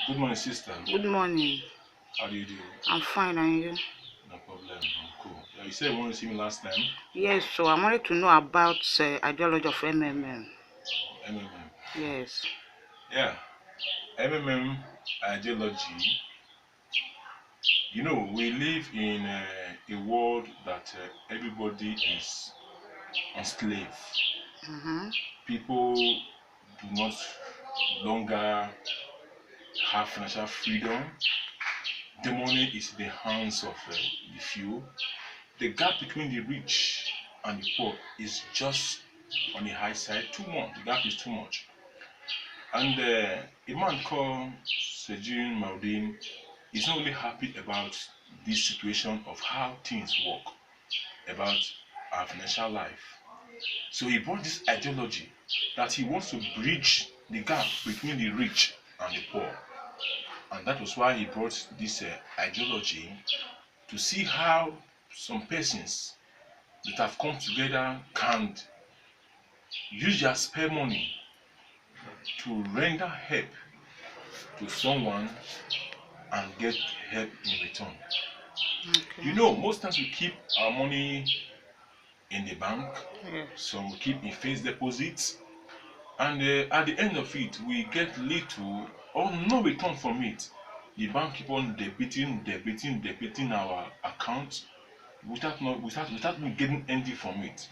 Good morning, sister. Good morning. How do you do? I'm fine, and you? No problem. I'm cool. Yeah, you said you wanted to see me last time. Yes, so I wanted to know about ideology of MMM. MMM. Yes. Yeah, MMM ideology. We live in a world that everybody is enslaved. Mm-hmm. People do not longer have financial freedom. The money is in the hands of the few. The gap between the rich and the poor is just on the high side. Too much. The gap is too much. And a man called Sejin Maudin is not really happy about this situation of how things work, about our financial life. So he brought this ideology that he wants to bridge the gap between the rich and the poor. And that was why he brought this ideology to see how some persons that have come together can use their spare money to render help to someone and get help in return. Okay. Most times we keep our money in the bank, Yes. some we keep in fixed deposits, and at the end of it, we get little or no return from it. The bank keep on debiting our account without me getting anything from it.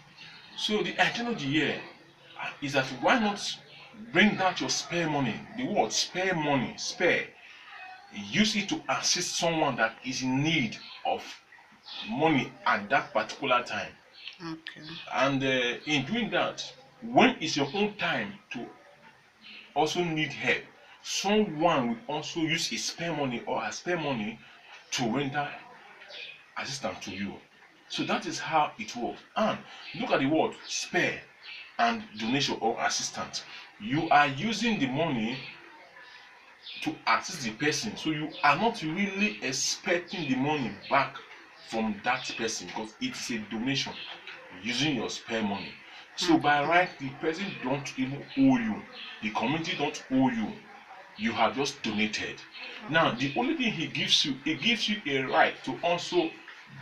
So the ideology here is that why not bring down your spare money? The word spare money, spare, use it to assist someone that is in need of money at that particular time. Okay. And in doing that, when it's your own time to also need help, someone will also use his spare money or her spare money to render assistance to you. So that is how it works. And look at the word spare and donation or assistance. You are using the money to assist the person, so you are not really expecting the money back from that person because it is a donation using your spare money. So by Okay. right, the person don't even owe you, the community don't owe you, you have just donated. Now the only thing he gives you, he gives you a right to also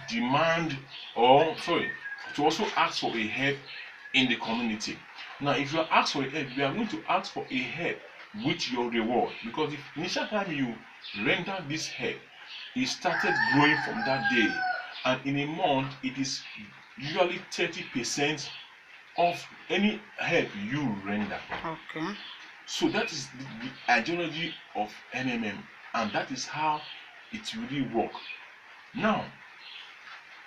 demand, or sorry, to also ask for a help in the community. Now if you ask for a help, you are going to ask for a help with your reward, because the initial time you render this help, it started growing from that day, and in a month it is usually 30% of any help you render. Okay. So that is the ideology of MMM, and that is how it really work. Now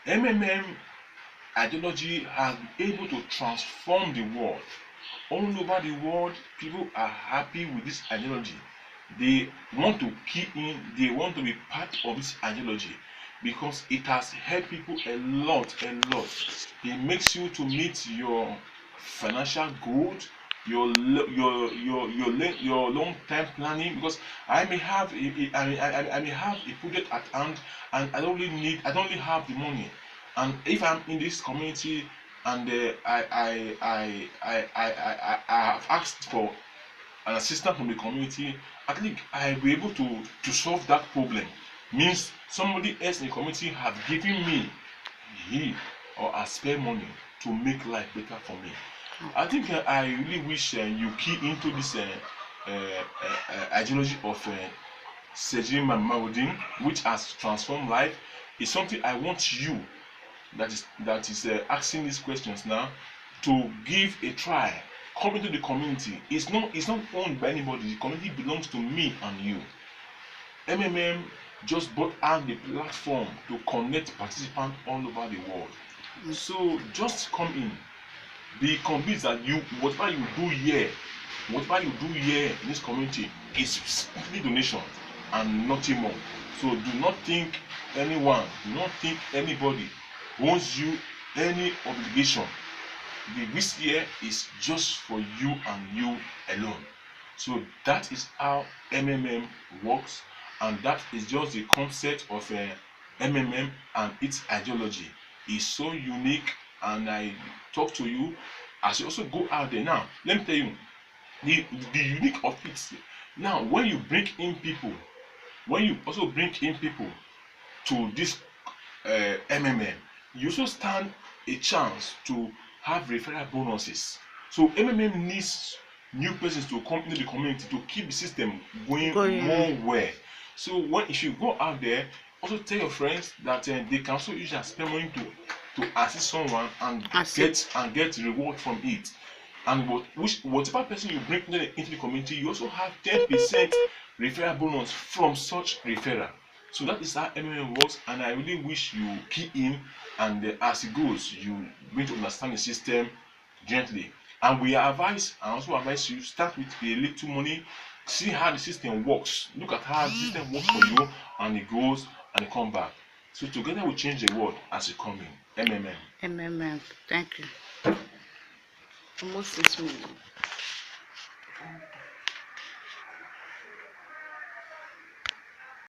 MMM ideology has been able to transform the world. All over the world, people are happy with this ideology. They want to key in, they want to be part of this ideology because it has helped people a lot, a lot. It makes you to meet your financial goals, your long time planning. Because I may have I may have a project at hand, and I don't really have the money. And if I'm in this community and I have asked for an assistant from the community, I think I'll be able to solve that problem. Means somebody else in the community have given me he or her spare money to make life better for me. I think I really wish you key into this ideology of Sejin Maudin, which has transformed life. It's something I want you that is asking these questions now to give a try. Come into the community. It's not owned by anybody. The community belongs to me and you. MMM just brought out the platform to connect participants all over the world. So just come in. Be convinced that whatever you do here in this community is simply donation and nothing more. So do not think anyone, do not think anybody owes you any obligation. The risk here is just for you and you alone. So that is how MMM works, and that is just the concept of MMM and its ideology. Is so unique, and I talk to you as you also go out there. Now let me tell you the unique of it. Now, when you bring in people, when you also bring in people to this MMM, you also stand a chance to have referral bonuses. So MMM needs new persons to come into the community to keep the system going more well. So when if you go out there, also tell your friends that they can also use their spend money to assist someone and get reward from it. And whatever person you bring into the community, you also have 10% referral bonus from such referral. So that is how MMM works, and I really wish you key in, and as it goes, you going to understand the system gently. And we advise, and also advise you start with a little money, see how the system works. Look at how the system works for you, and it goes and it come back. So together we change the world as it come in. MMM. MMM. Thank you. Almost 6 minutes.